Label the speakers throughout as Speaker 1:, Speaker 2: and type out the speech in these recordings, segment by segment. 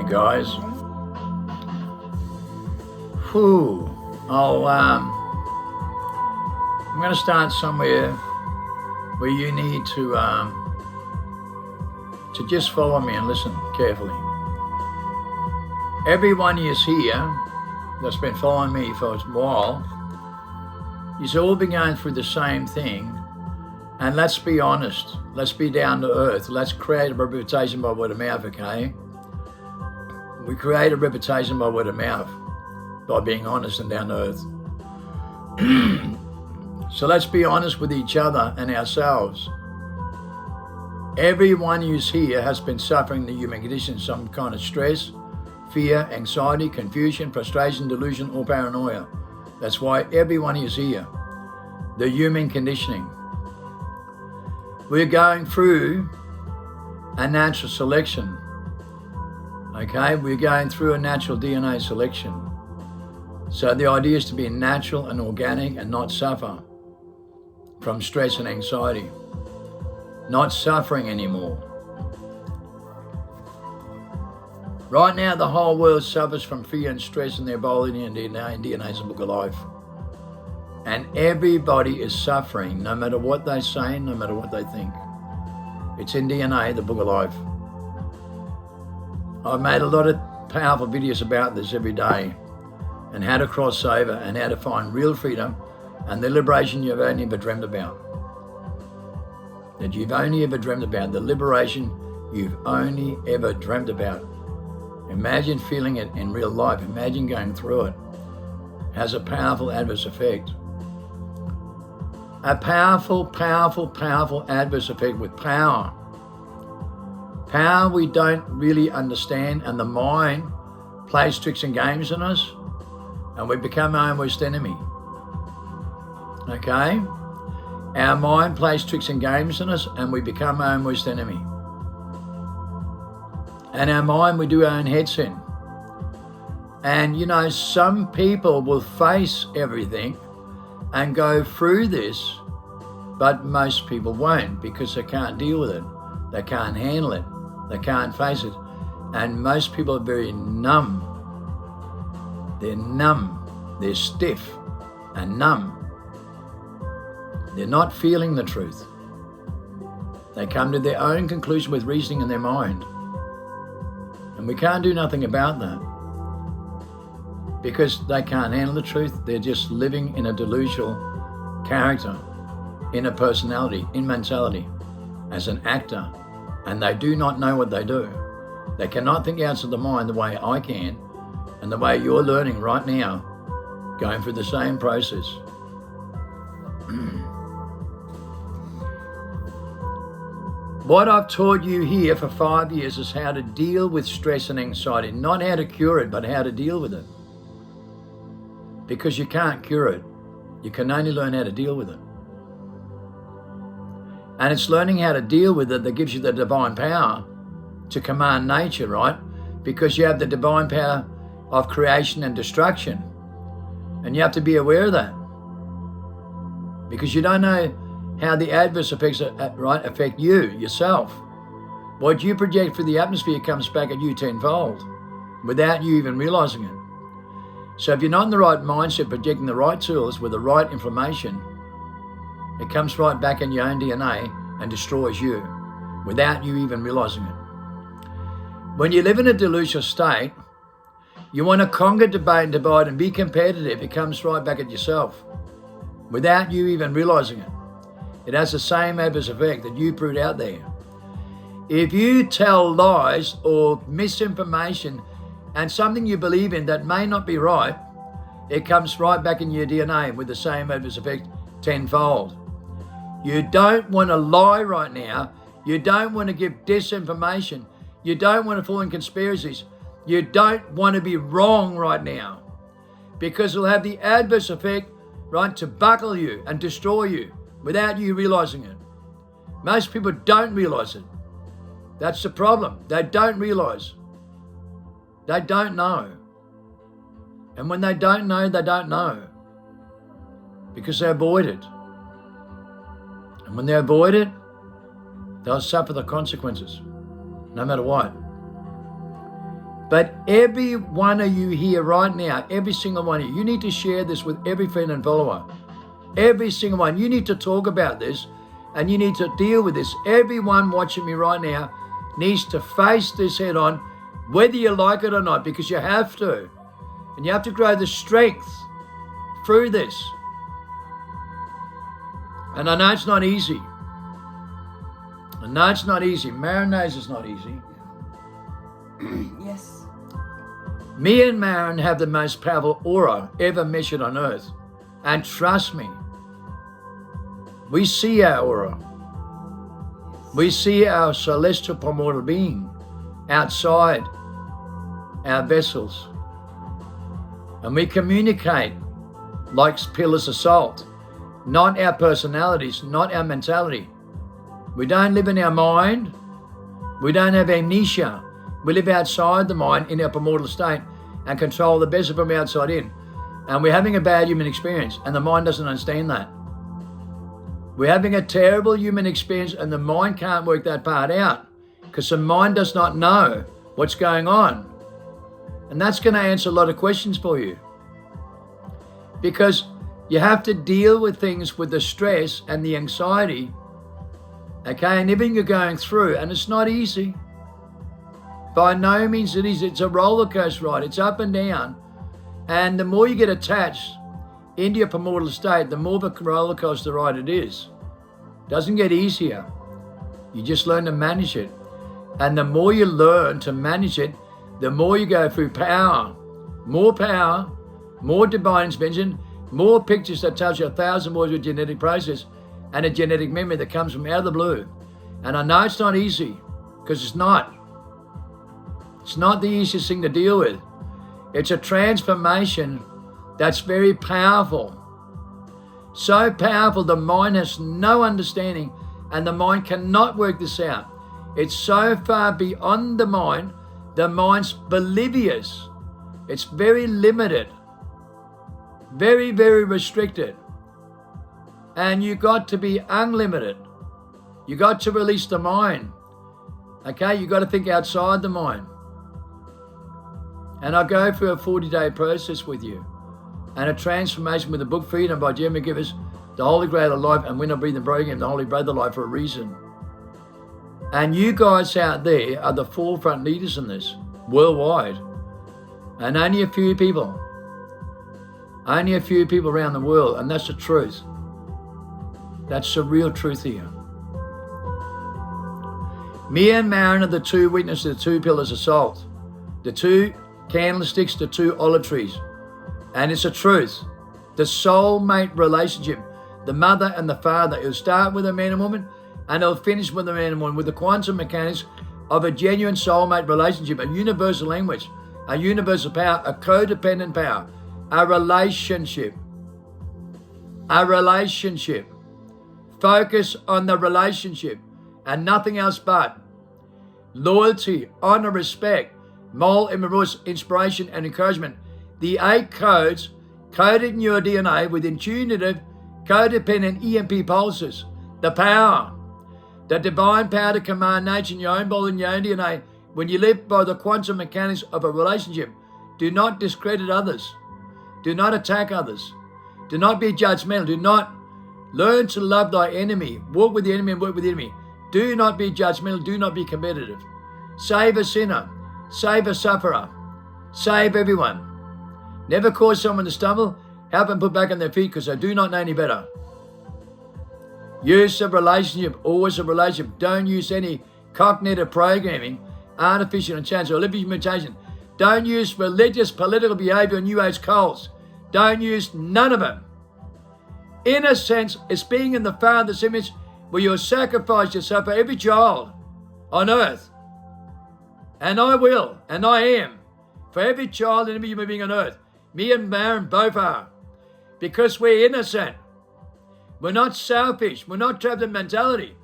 Speaker 1: Hey guys. Whew. I'm going to start somewhere where you need to just follow me and listen carefully. Everyone is here that's been following me for a while. You've all been going through the same thing. And let's be honest. Let's be down to earth. Let's create a reputation by word of mouth, okay? We create a reputation by word of mouth, by being honest and down to earth. So let's be honest with each other and ourselves. Everyone who's here has been suffering the human condition, some kind of stress, fear, anxiety, confusion, frustration, delusion, or paranoia. That's why everyone is here. The human conditioning. We're going through a natural selection. Okay, we're going through a natural DNA selection. So the idea is to be natural and organic and not suffer from stress and anxiety. Not suffering anymore. Right now, the whole world suffers from fear and stress in their biology and DNA, and DNA is a book of life. And everybody is suffering, no matter what they say, no matter what they think. It's in DNA, the book of life. I've made a lot of powerful videos about this every day, and how to cross over and how to find real freedom and the liberation you've only ever dreamed about. That you've only ever dreamed about, the liberation you've only ever dreamed about. Imagine feeling it in real life. Imagine going through it. Has a powerful adverse effect. A powerful, powerful, powerful adverse effect with power. Power we don't really understand, and the mind plays tricks and games on us, and we become our own worst enemy. Okay? Our mind plays tricks and games on us, and we become our own worst enemy. And our mind, we do our own heads in. And you know, some people will face everything and go through this, but most people won't, because they can't deal with it. They can't handle it. They can't face it. And most people are very numb. They're numb. They're stiff and numb. They're not feeling the truth. They come to their own conclusion with reasoning in their mind. And we can't do nothing about that, because they can't handle the truth. They're just living in a delusional character, in a personality, in mentality, as an actor. And they do not know what they do. They cannot think outside the mind the way I can, and the way you're learning right now, going through the same process. What I've taught you here for 5 years is how to deal with stress and anxiety. Not how to cure it, but how to deal with it. Because you can't cure it. You can only learn how to deal with it. And it's learning how to deal with it that gives you the divine power to command nature, right? Because you have the divine power of creation and destruction. And you have to be aware of that. Because you don't know how the adverse effects affect you, yourself. What you project through the atmosphere comes back at you tenfold, without you even realizing it. So if you're not in the right mindset, projecting the right tools with the right information, it comes right back in your own DNA and destroys you, without you even realizing it. When you live in a delusional state, you want to conquer, debate, and divide and be competitive. It comes right back at yourself, without you even realizing it. It has the same adverse effect that you put out there. If you tell lies or misinformation and something you believe in that may not be right, it comes right back in your DNA with the same adverse effect tenfold. You don't want to lie right now. You don't want to give disinformation. You don't want to fall in conspiracies. You don't want to be wrong right now, because it'll have the adverse effect, right, to buckle you and destroy you, without you realizing it. Most people don't realize it. That's the problem. They don't realize. They don't know. And when they don't know, they don't know. Because they avoid it. And when they avoid it, they'll suffer the consequences, no matter what. But every one of you here right now, every single one of you, you need to share this with every friend and follower. Every single one. You need to talk about this and you need to deal with this. Everyone watching me right now needs to face this head on, whether you like it or not, because you have to. And you have to grow the strength through this. And I know it's not easy. I know it's not easy. Maren knows it's not easy.
Speaker 2: Yes.
Speaker 1: Me and Maren have the most powerful aura ever measured on earth. And trust me, we see our aura. We see our celestial primordial being outside our vessels. And we communicate like pillars of salt, not our personalities, not our mentality. We don't live in our mind. We don't have amnesia. We live outside the mind in our primordial state and control the vessel from outside in. And we're having a bad human experience and the mind doesn't understand that. We're having a terrible human experience and the mind can't work that part out because the mind does not know what's going on. And that's going to answer a lot of questions for you. Because you have to deal with things with the stress and the anxiety, okay, and everything you're going through, and it's not easy. By no means it is. It's a roller coaster ride. It's up and down. And the more you get attached into your primordial state, the more of a roller coaster ride it is. It doesn't get easier. You just learn to manage it. And the more you learn to manage it, the more you go through power, more divine intervention, more pictures that tells you 1,000 words of genetic process and a genetic memory that comes from out of the blue. And I know it's not easy because it's not. It's not the easiest thing to deal with. It's a transformation that's very powerful. So powerful, the mind has no understanding and the mind cannot work this out. It's so far beyond the mind, the mind's oblivious. It's very limited, very, very restricted. And you got to be unlimited. You got to release the mind. Okay, you got to think outside the mind. And I go through a 40-day process with you and a transformation with the book Freedom by Jeremy Givers, the Holy Grail of Life, and When I Breathe and Program, the Holy Breath of Life for a reason. And you guys out there are the forefront leaders in this worldwide. And only a few people around the world, and that's the truth. That's the real truth here. Me and Maren are the two witnesses, the two pillars of salt, the two candlesticks, the two olive trees. And it's a truth. The soulmate relationship, the mother and the father. It'll start with a man and woman and it'll finish with a man and woman with the quantum mechanics of a genuine soulmate relationship, a universal language, a universal power, a codependent power, a relationship. A relationship. Focus on the relationship and nothing else but loyalty, honor, respect, moral inspiration and encouragement. The 8 codes coded in your DNA with intuitive, codependent EMP pulses. The power, the divine power to command nature in your own body and your own DNA. When you live by the quantum mechanics of a relationship, do not discredit others. Do not attack others. Do not be judgmental. Do not learn to love thy enemy. Walk with the enemy and work with the enemy. Do not be judgmental. Do not be competitive. Save a sinner. Save a sufferer. Save everyone. Never cause someone to stumble. Help them put back on their feet because they do not know any better. Use of relationship. Always a relationship. Don't use any cognitive programming, artificial intelligence, or artificial mutation. Don't use religious, political behavior, and New Age cults. Don't use none of them. In a sense, it's being in the Father's image where you sacrifice yourself for every child on earth. And I will, and I am, for every child and every human being on earth. Me and Maren both are. Because we're innocent. We're not selfish. We're not trapped in mentality.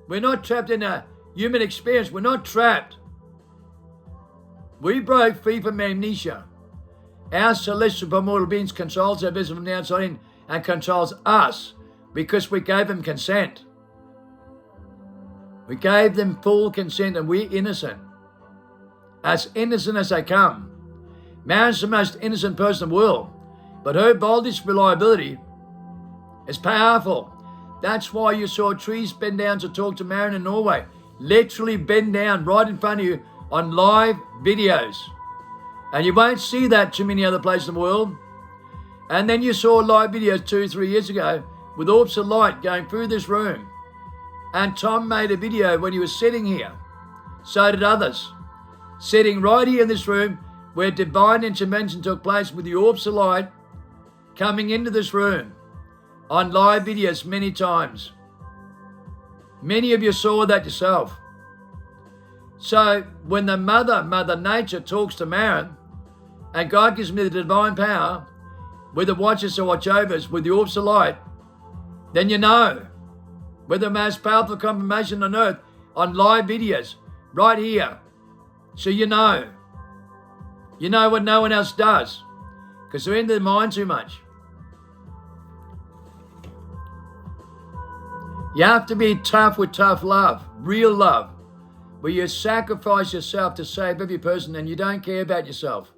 Speaker 1: We're not trapped in a human experience. We're not trapped. We broke free from amnesia. Our celestial primordial beings controls our vessel from the outside in and controls us because we gave them consent. We gave them full consent and we're innocent. as innocent as they come. Maren's the most innocent person in the world, but her voltage reliability is powerful. That's why you saw trees bend down to talk to Maren in Norway. Literally bend down right in front of you on live videos. And you won't see that too many other places in the world. And then you saw live videos 2-3 years ago with orbs of light going through this room. And Tom made a video when he was sitting here. So did others. Sitting right here in this room where divine intervention took place with the orbs of light coming into this room on live videos many times. Many of you saw that yourself. So when the Mother Nature talks to Maren, and God gives me the divine power with the watchers to watch overs, with the orbs of light, then you know we're the most powerful confirmation on earth on live videos right here. So you know what no one else does, because they're into their mind too much. You have to be tough with tough love, real love, where you sacrifice yourself to save every person and you don't care about yourself.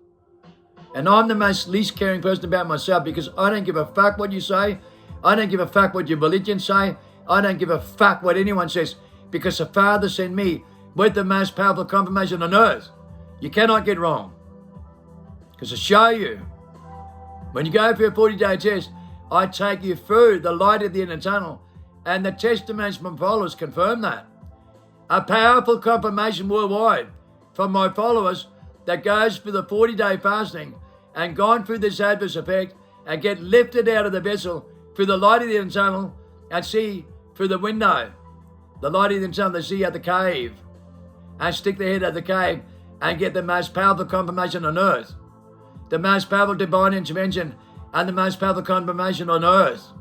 Speaker 1: And I'm the most least caring person about myself, because I don't give a fuck what you say. I don't give a fuck what your religion say. I don't give a fuck what anyone says, because the Father sent me with the most powerful confirmation on earth. You cannot get wrong. Because I show you, when you go for a 40-day test, I take you through the light at the end of the tunnel, and the testimonies from followers confirm that. A powerful confirmation worldwide from my followers that goes for the 40-day fasting and gone through this adverse effect and get lifted out of the vessel through the light of the end of the tunnel and see through the window, the light of the tunnel, they see out the cave and stick their head out the cave and get the most powerful confirmation on earth, the most powerful divine intervention and the most powerful confirmation on earth.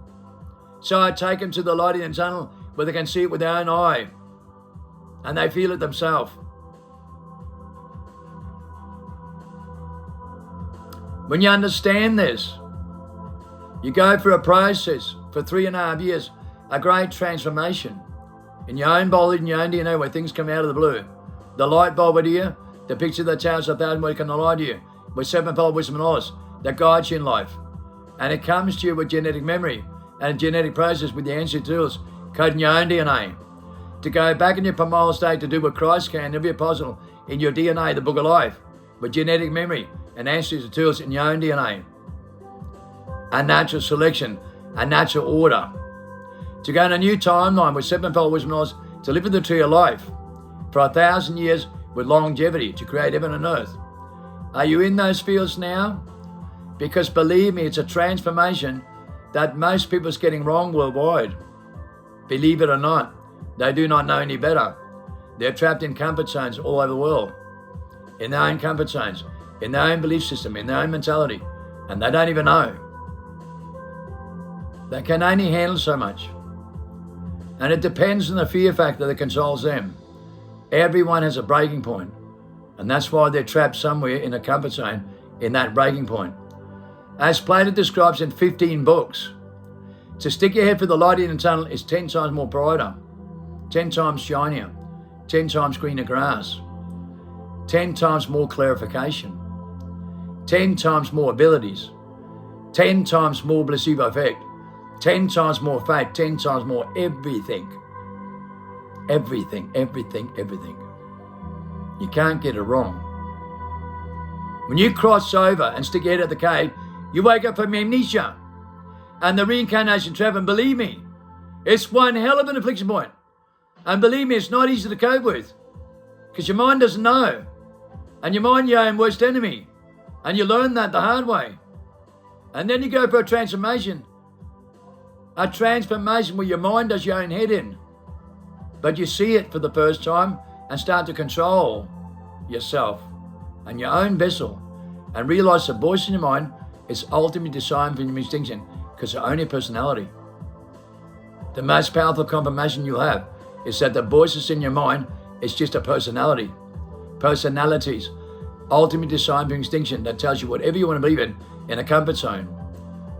Speaker 1: So I take them to the light of the tunnel where they can see it with their own eye and they feel it themselves. When you understand this, you go through a process for 3.5 years, a great transformation in your own body, in your own DNA, where things come out of the blue. The light bulb right here, the picture of the towers of 1,000 ways can light to you, with sevenfold wisdom and knowledge that guides you in life. And it comes to you with genetic memory and a genetic process with the ancient tools, coding your own DNA. To go back in your primal state to do what Christ can, every apostle in your DNA, the book of life, with genetic memory and ancestral tools in your own DNA. A natural selection, a natural order. To go in a new timeline with sevenfold wisdom and knowledge, to live in the tree of life for 1,000 years with longevity, to create heaven and earth. Are you in those fields now? Because believe me, it's a transformation that most people are getting wrong worldwide. Believe it or not, they do not know any better. They're trapped in comfort zones all over the world, in their own comfort zones, in their own belief system, in their own mentality, and they don't even know. They can only handle so much. And it depends on the fear factor that controls them. Everyone has a breaking point, and that's why they're trapped somewhere in a comfort zone, in that breaking point. As Plato describes in 15 books, to stick your head through the light in the tunnel is 10 times more brighter, 10 times shinier, 10 times greener grass, 10 times more clarification, 10 times more abilities, 10 times more placebo effect, 10 times more faith, 10 times more everything. Everything, everything, everything. You can't get it wrong. When you cross over and stick your head at the cave, you wake up from amnesia and the reincarnation trap, and believe me, it's one hell of an affliction point. And believe me, it's not easy to cope with, because your mind doesn't know. And your mind, your own worst enemy. And you learn that the hard way. And then you go for a transformation where your mind does your own head in. But you see it for the first time and start to control yourself and your own vessel, and realize the voice in your mind is ultimately designed for your extinction, because it's only a personality. The most powerful confirmation you have is that the voices in your mind is just a personality. Personalities, ultimately designed for extinction, that tells you whatever you want to believe in a comfort zone.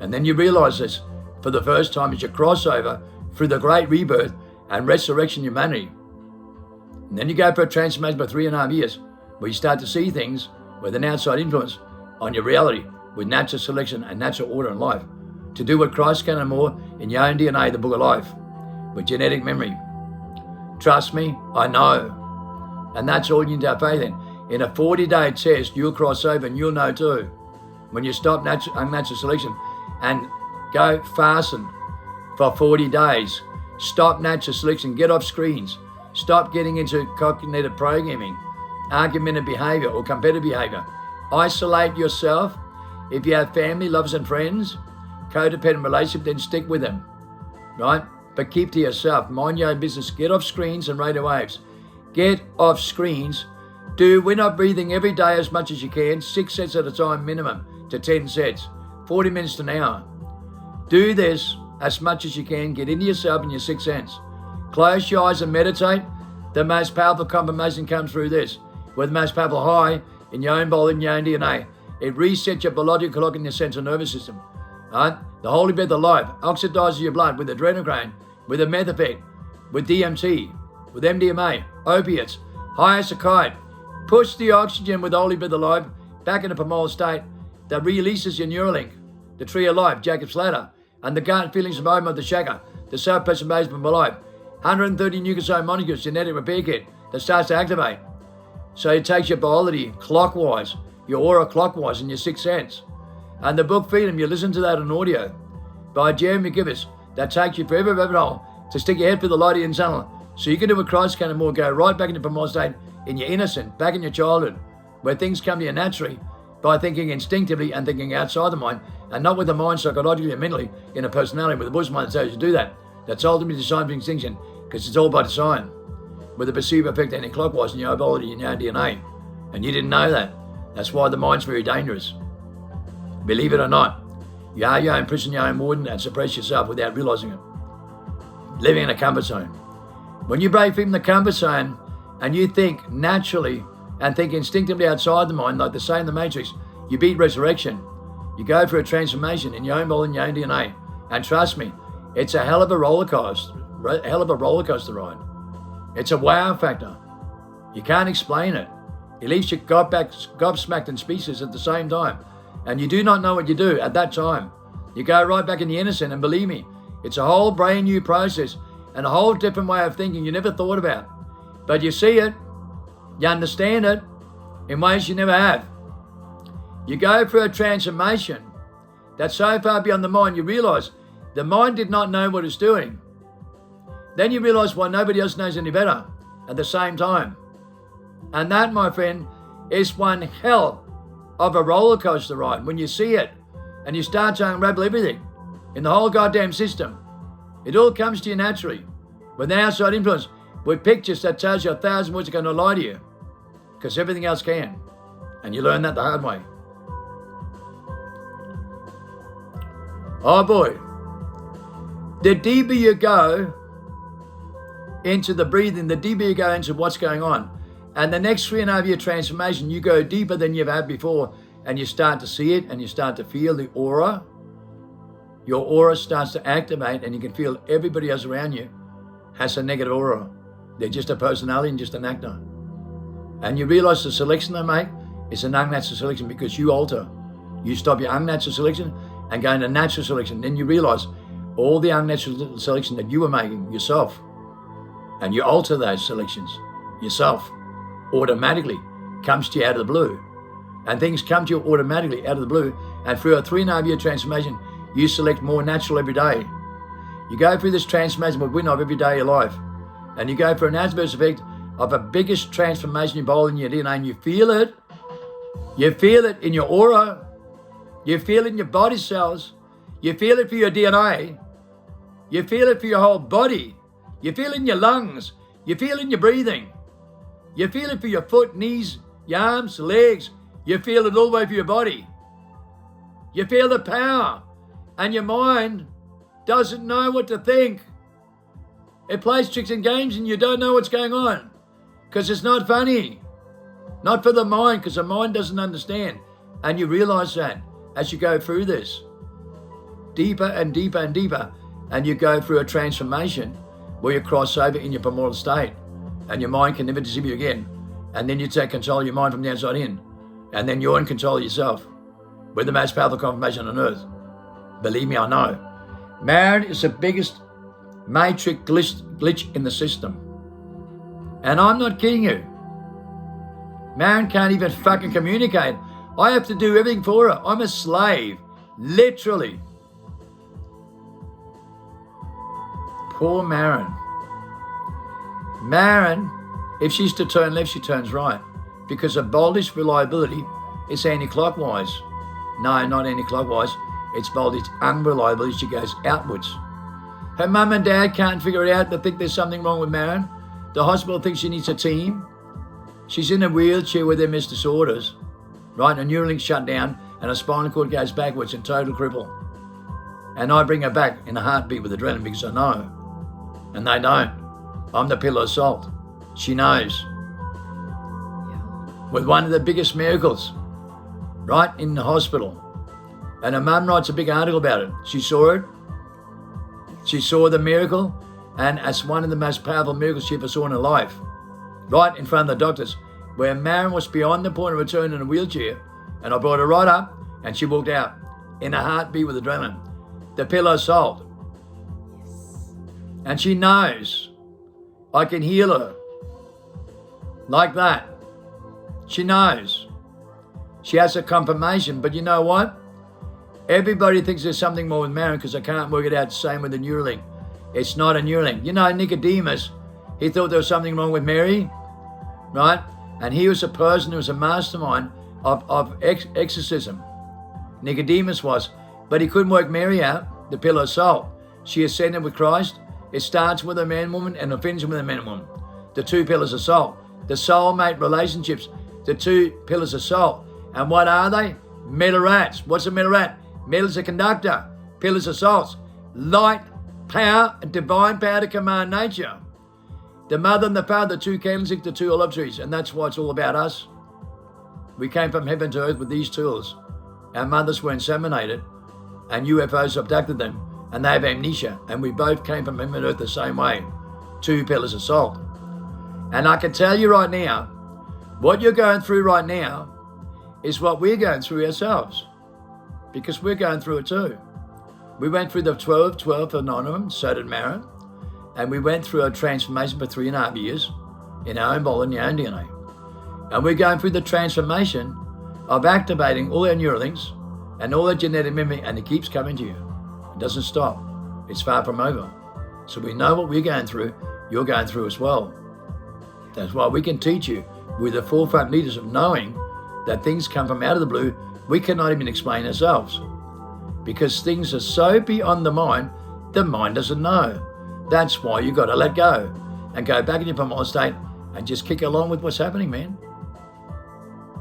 Speaker 1: And then you realize this for the first time as you cross over through the great rebirth and resurrection of humanity. And then you go for a transformation for 3.5 years where you start to see things with an outside influence on your reality, with natural selection and natural order in life, to do what Christ can and more in your own DNA, the book of life, with genetic memory. Trust me, I know. And that's all you need to have faith in. In a 40-day test, you'll cross over, and you'll know too. When you stop unnatural selection and go fasting for 40 days, stop natural selection, get off screens, stop getting into cognitive programming, argumentative behavior or competitive behavior. Isolate yourself. If you have family, lovers and friends, codependent relationship, then stick with them, right? But keep to yourself. Mind your own business. Get off screens and radio waves. Get off screens. We're not breathing every day as much as you can, 6 sets at a time minimum to 10 sets, 40 minutes to an hour. Do this as much as you can. Get into yourself and your 6 sense. Close your eyes and meditate. The most powerful confirmation comes through this. With the most powerful high in your own body, in your own DNA. It resets your biological clock in your central nervous system. Right? The holy breath of life oxidizes your blood with adrenochrome, with a meth effect, with DMT, with MDMA, opiates, highest kite. Push the oxygen with the holy breath of life back in a primal state that releases your Neuralink, the tree of life, Jacob's ladder, and the gut feelings of home of the chakra, the self-preservation of life. 130 nucleoside molecules, genetic repair kit that starts to activate. So it takes your biology clockwise, your aura clockwise in your 6 sense. And the book Freedom, you listen to that on audio by Jeremy Gibbs, that takes you forever rabbit hole to stick your head through the light of the tunnel. So you can do what Christ can and more, go right back into primal state in your innocent, back in your childhood, where things come to you naturally by thinking instinctively and thinking outside the mind, and not with the mind psychologically and mentally in a personality with a bush mind that tells you to do that. That's ultimately designed for extinction, because it's all by design, with a perceived effect anti-clockwise in your biology and your DNA. And you didn't know that. That's why the mind's very dangerous. Believe it or not, you are your own prison, your own warden, and suppress yourself without realizing it. Living in a comfort zone. When you break from the comfort zone and you think naturally and think instinctively outside the mind, like the same in the Matrix, you beat resurrection. You go through a transformation in your own body and your own DNA. And trust me, it's a hell of a roller coaster ride. It's a wow factor. You can't explain it. It leaves you gobsmacked and speechless at the same time. And you do not know what you do at that time. You go right back in the innocent, and believe me, it's a whole brand new process and a whole different way of thinking you never thought about. But you see it, you understand it in ways you never have. You go through a transformation that's so far beyond the mind, you realize the mind did not know what it's doing. Then you realize why nobody else knows any better at the same time. And that, my friend, is one hell of a roller coaster ride. When you see it and you start to unravel everything in the whole goddamn system, it all comes to you naturally with an outside influence, with pictures that tells you 1,000 words are going to lie to you, because everything else can. And you learn that the hard way. Oh boy. The deeper you go into the breathing, the deeper you go into what's going on. And the next 3.5 year transformation, you go deeper than you've had before, and you start to see it and you start to feel the aura. Your aura starts to activate, and you can feel everybody else around you has a negative aura. They're just a personality and just an actor. And you realize the selection they make is an unnatural selection, because you alter. You stop your unnatural selection and go into natural selection. Then you realize all the unnatural selection that you were making yourself, and you alter those selections yourself, automatically comes to you out of the blue. And things come to you automatically out of the blue. And through a 3.5 year transformation, you select more natural every day. You go through this transformation with window of every day of your life. And you go for an adverse effect of a biggest transformation involved in your DNA, and you feel it. You feel it in your aura. You feel it in your body cells. You feel it for your DNA. You feel it for your whole body. You feel it in your lungs. You feel it in your breathing. You feel it for your foot, knees, your arms, legs. You feel it all the way for your body. You feel the power. And your mind doesn't know what to think. It plays tricks and games, and you don't know what's going on, because it's not funny. Not for the mind, because the mind doesn't understand. And you realize that as you go through this, deeper and deeper and deeper, and you go through a transformation where you cross over in your primordial state, and your mind can never deceive you again. And then you take control of your mind from the outside in. And then you're in control of yourself. We're the most powerful confirmation on earth. Believe me, I know. Marriage is the biggest matrix glitch in the system. And I'm not kidding you. Man can't even fucking communicate. I have to do everything for her. I'm a slave. Literally. Poor Maren. Maren, if she's to turn left, she turns right. Because her boldest reliability is anti-clockwise. No, not anti-clockwise. It's boldest unreliability. She goes outwards. Her mum and dad can't figure it out. They think there's something wrong with Maren. The hospital thinks she needs a team. She's in a wheelchair with MS disorders, right? Her Neuralink's shut down and her spinal cord goes backwards in total cripple. And I bring her back in a heartbeat with adrenaline because I know. And they don't. I'm the pillar of salt. She knows. With one of the biggest miracles, right in the hospital. And her mum writes a big article about it. She saw it. She saw the miracle. And it's one of the most powerful miracles she ever saw in her life. Right in front of the doctors. Where Maren was beyond the point of return in a wheelchair. And I brought her right up. And she walked out in a heartbeat with adrenaline. The pillar of salt. And she knows I can heal her. Like that. She knows. She has a confirmation. But you know what? Everybody thinks there's something more with Maren because I can't work it out. Same with the Neuralink. It's not a Neuralink. You know, Nicodemus, he thought there was something wrong with Mary, right? And he was a person who was a mastermind of exorcism. Nicodemus was. But he couldn't work Mary out, the pillar of salt. She ascended with Christ. It starts with a man-woman and it finishes with a man-woman. The two pillars of salt. The soulmate relationships. The two pillars of salt. And what are they? Metal rats. What's a metal rat? Metal's a conductor. Pillars of salts. Light, power, and divine power to command nature. The mother and the father, the two candlesticks, the two olive trees. And that's why it's all about us. We came from heaven to earth with these tools. Our mothers were inseminated and UFOs abducted them. And they have amnesia. And we both came from heaven to earth the same way. Two pillars of salt. And I can tell you right now, what you're going through right now is what we're going through ourselves. Because we're going through it too. We went through the 12 Anonymous, so did Maren. And we went through a transformation for 3.5 years in our own body and our own DNA. And we're going through the transformation of activating all our Neuralinks and all our genetic memory, and it keeps coming to you. It doesn't stop. It's far from over. So we know what we're going through, you're going through as well. That's why we can teach you. We're the forefront leaders of knowing that things come from out of the blue we cannot even explain ourselves. Because things are so beyond the mind doesn't know. That's why you got to let go and go back in your primal state and just kick along with what's happening, man.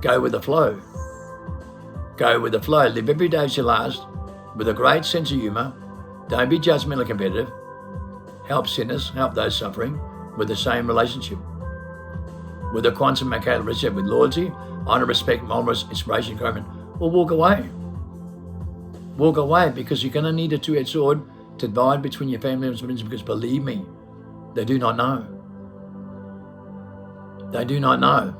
Speaker 1: Go with the flow. Go with the flow. Live every day as your last with a great sense of humor. Don't be judgmental or competitive. Help sinners, help those suffering with the same relationship. With a quantum mechanical relationship with loyalty, honor, respect, modesty, inspiration, encouragement, or walk away. Walk away because you're going to need a two-edged sword to divide between your family and friends because believe me, they do not know. They do not know.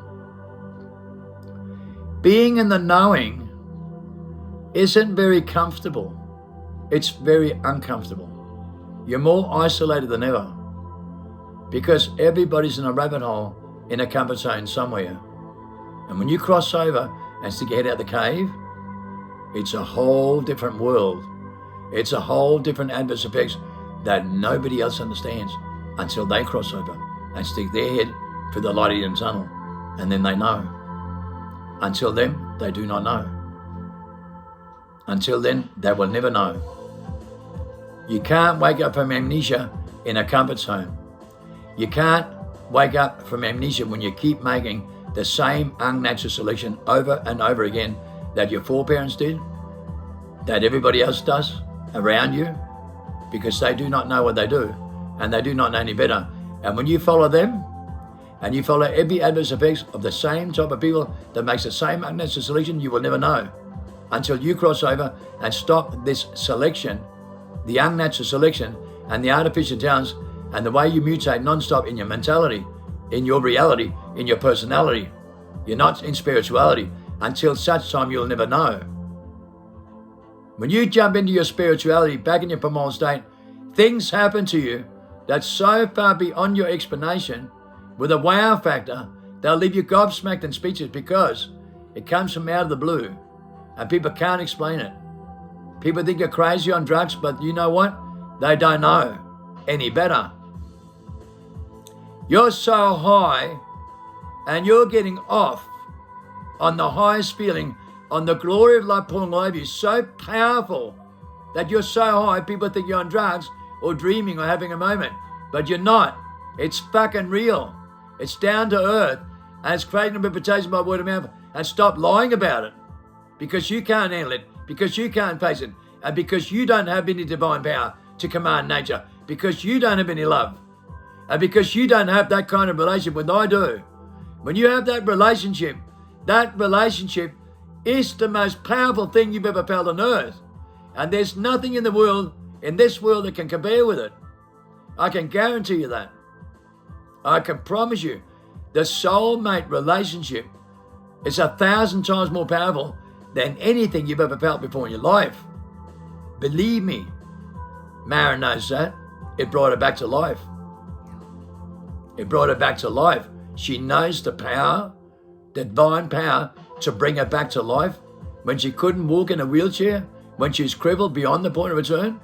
Speaker 1: Being in the knowing isn't very comfortable. It's very uncomfortable. You're more isolated than ever because everybody's in a rabbit hole in a comfort zone somewhere. And when you cross over and stick your head out the cave, it's a whole different world. It's a whole different adverse effects that nobody else understands until they cross over and stick their head through the light of the tunnel. And then they know. Until then, they do not know. Until then, they will never know. You can't wake up from amnesia in a comfort zone. You can't wake up from amnesia when you keep making the same unnatural selection over and over again that your foreparents did, that everybody else does around you, because they do not know what they do and they do not know any better. And when you follow them and you follow every adverse effects of the same type of people that makes the same unnatural selection, you will never know until you cross over and stop this selection, the unnatural selection and the artificial talents and the way you mutate non-stop in your mentality in your reality, in your personality. You're not in spirituality. Until such time, you'll never know. When you jump into your spirituality, back in your primal state, things happen to you that's so far beyond your explanation, with a wow factor, they'll leave you gobsmacked and speechless, because it comes from out of the blue and people can't explain it. People think you're crazy on drugs, but you know what? They don't know any better. You're so high and you're getting off on the highest feeling, on the glory of love pouring over you, so powerful that you're so high, people think you're on drugs or dreaming or having a moment, but you're not. It's fucking real. It's down to earth, and it's creating a reputation by word of mouth. And stop lying about it, because you can't handle it, because you can't face it, and because you don't have any divine power to command nature, because you don't have any love, and because you don't have that kind of relationship when I do. When you have that relationship is the most powerful thing you've ever felt on earth. And there's nothing in the world, in this world, that can compare with it. I can guarantee you that. I can promise you, the soulmate relationship is 1,000 times more powerful than anything you've ever felt before in your life. Believe me, Mara knows that. It brought her back to life. It brought her back to life. She knows the power, the divine power, to bring her back to life when she couldn't walk in a wheelchair, when she was crippled beyond the point of return,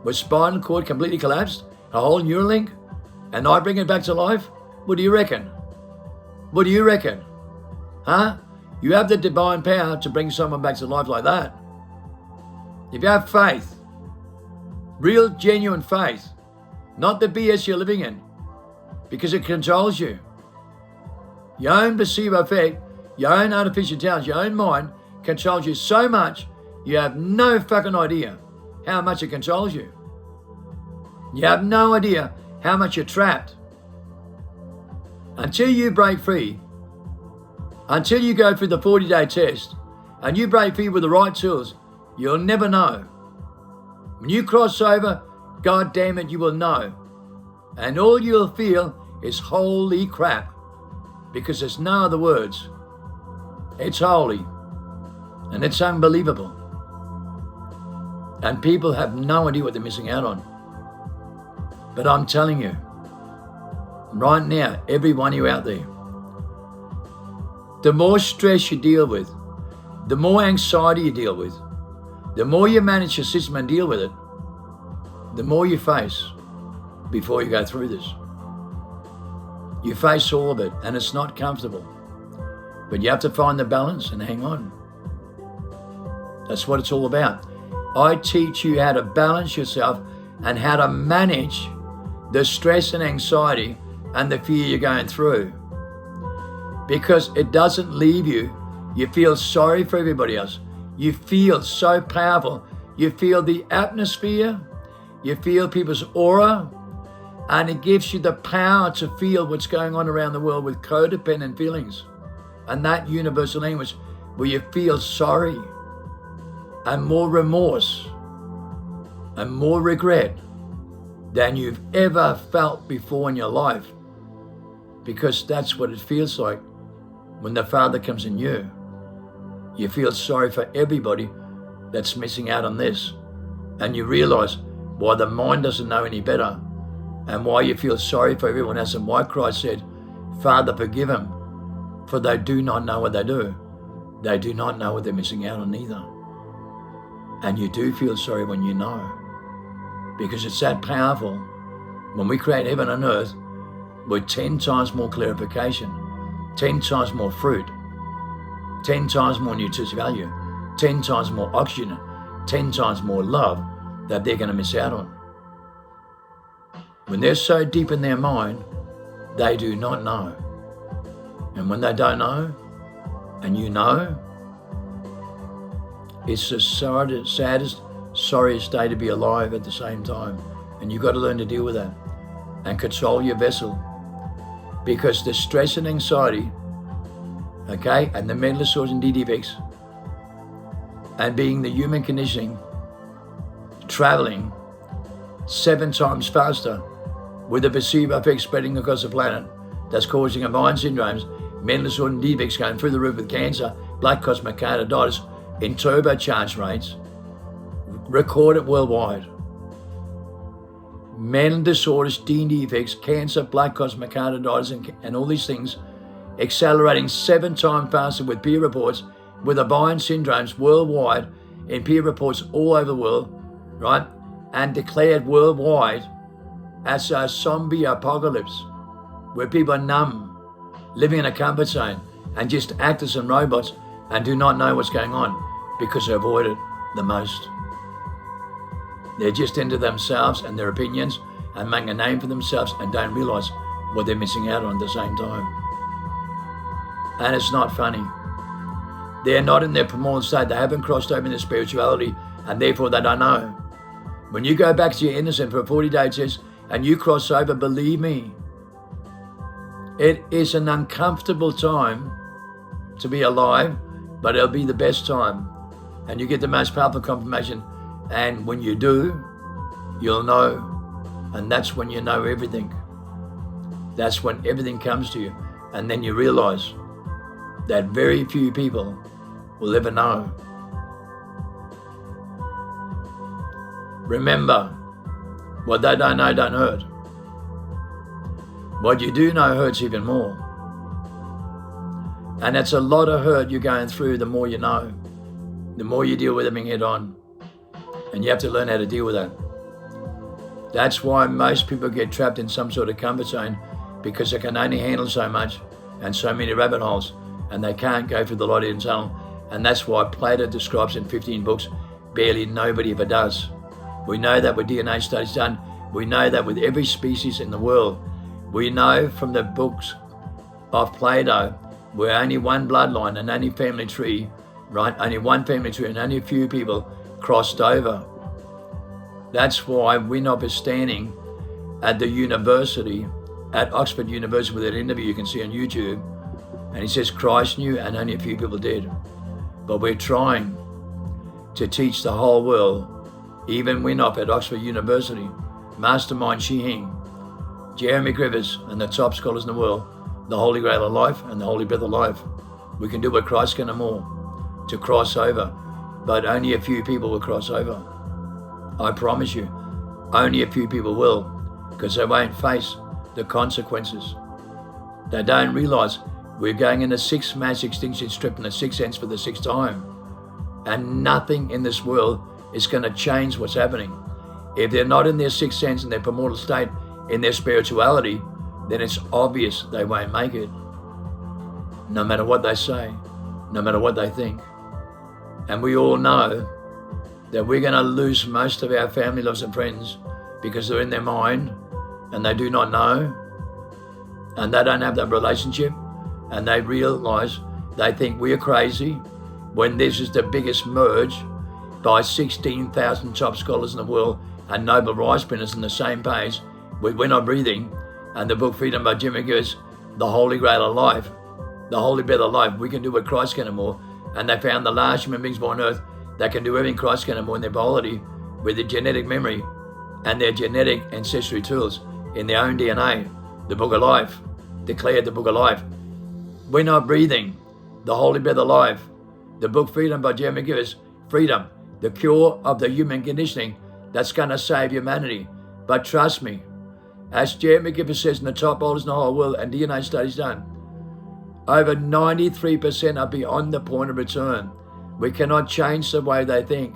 Speaker 1: with spinal cord completely collapsed, a whole Neuralink, and I bring her back to life? What do you reckon? What do you reckon? Huh? You have the divine power to bring someone back to life like that. If you have faith, real genuine faith, not the BS you're living in, because it controls you. Your own placebo effect, your own artificial intelligence, your own mind controls you so much, you have no fucking idea how much it controls you. You have no idea how much you're trapped. Until you break free, until you go through the 40-day test and you break free with the right tools, you'll never know. When you cross over, God damn it, you will know. And all you'll feel is holy crap, because there's no other words. It's holy and it's unbelievable. And people have no idea what they're missing out on. But I'm telling you, right now, every one of you out there, the more stress you deal with, the more anxiety you deal with, the more you manage your system and deal with it, the more you face before you go through this. You face all of it, and it's not comfortable. But you have to find the balance and hang on. That's what it's all about. I teach you how to balance yourself and how to manage the stress and anxiety and the fear you're going through. Because it doesn't leave you. You feel sorry for everybody else. You feel so powerful. You feel the atmosphere. You feel people's aura. And it gives you the power to feel what's going on around the world with codependent feelings. And that universal language where you feel sorry and more remorse and more regret than you've ever felt before in your life. Because that's what it feels like when the Father comes in you. You feel sorry for everybody that's missing out on this. And you realize why the mind doesn't know any better, and why you feel sorry for everyone else, and why Christ said, Father, forgive them, for they do not know what they do. They do not know what they're missing out on either. And you do feel sorry when you know, because it's that powerful. When we create heaven and earth with 10 times more clarification, 10 times more fruit, 10 times more nutritive value, 10 times more oxygen, 10 times more love that they're going to miss out on. When they're so deep in their mind, they do not know. And when they don't know, and you know, it's the saddest, sorriest day to be alive at the same time. And you've got to learn to deal with that and control your vessel. Because the stress and anxiety, okay, and the mental disorders and defects, and being the human conditioning, traveling 7 times faster with the placebo effect spreading across the planet, that's causing ovarian syndromes, mental disorder and defects going through the roof with cancer, blood clots, myocarditis in turbocharged rates, recorded worldwide. Mental disorders, defects, cancer, blood clots, myocarditis and all these things accelerating 7 times faster with peer reports, with ovarian syndromes worldwide in peer reports all over the world, right? And declared worldwide as a zombie apocalypse where people are numb, living in a comfort zone and just act as some robots and do not know what's going on because they avoid it the most. They're just into themselves and their opinions and making a name for themselves and don't realize what they're missing out on at the same time. And it's not funny. They're not in their primordial state. They haven't crossed over into spirituality and therefore they don't know. When you go back to your innocent for a 40-day test and you cross over, believe me, it is an uncomfortable time to be alive, but it'll be the best time. And you get the most powerful confirmation. And when you do, you'll know. And that's when you know everything. That's when everything comes to you. And then you realize that very few people will ever know. Remember, what they don't know don't hurt. What you do know hurts even more. And it's a lot of hurt you're going through the more you know. The more you deal with everything head on. And you have to learn how to deal with that. That's why most people get trapped in some sort of comfort zone, because they can only handle so much and so many rabbit holes, and they can't go through the light and tunnel. And that's why Plato describes in 15 books, barely nobody ever does. We know that with DNA studies done. We know that with every species in the world. We know from the books of Plato, we're only one bloodline and only family tree, right? Only one family tree and only a few people crossed over. That's why Winop is standing at the university, at Oxford University, with that interview you can see on YouTube. And he says Christ knew and only a few people did. But we're trying to teach the whole world, even Winop at Oxford University, Mastermind Shi Hing, Jeremy Griffiths and the top scholars in the world, the Holy Grail of life and the Holy Breath of life. We can do what Christ can and more to cross over, but only a few people will cross over. I promise you, only a few people will, because they won't face the consequences. They don't realize we're going in a 6th mass extinction strip in the 6th sense for the 6th time. And nothing in this world is going to change what's happening. If they're not in their 6th sense, in their primordial state, in their spirituality, then it's obvious they won't make it. No matter what they say, no matter what they think. And we all know that we're going to lose most of our family, lovers and friends because they're in their mind and they do not know and they don't have that relationship, and they realize they think we're crazy when this is the biggest merge by 16,000 top scholars in the world and Nobel Prize winners on the same page with We're Not Breathing and the book Freedom by Jimmy Gibbs, the Holy Grail of life, the Holy Breath of life. We can do what Christ can and more. And they found the last human beings born on earth that can do everything Christ can and more in their biology with their genetic memory and their genetic ancestry tools in their own DNA. The Book of Life, declared the Book of Life. We're Not Breathing, the Holy Breath of life, the book Freedom by Jeremy Gibbs, Freedom, the cure of the human conditioning that's going to save humanity. But trust me, as Jeremy Gibbs says in the top bowlers in the whole world and DNA studies done, over 93% are beyond the point of return. We cannot change the way they think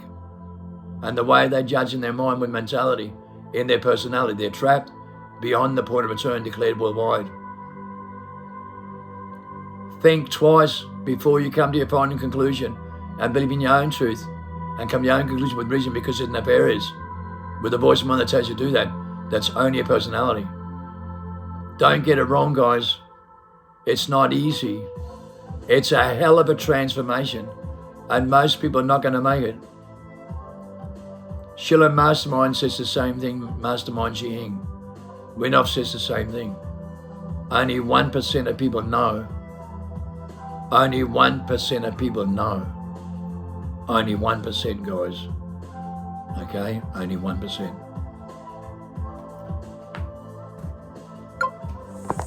Speaker 1: and the way they judge in their mind with mentality, in their personality. They're trapped beyond the point of return declared worldwide. Think twice before you come to your final conclusion and believe in your own truth and come to your own conclusion with reason, because there's enough areas with the voice of mind that tells you to do that. That's only a personality. Don't get it wrong, guys. It's not easy. It's a hell of a transformation, and most people are not going to make it. Schiller Mastermind says the same thing, Mastermind Shi Hing. Winop says the same thing. Only 1% of people know. Only 1% of people know. Only 1%, guys. Okay? Only 1%.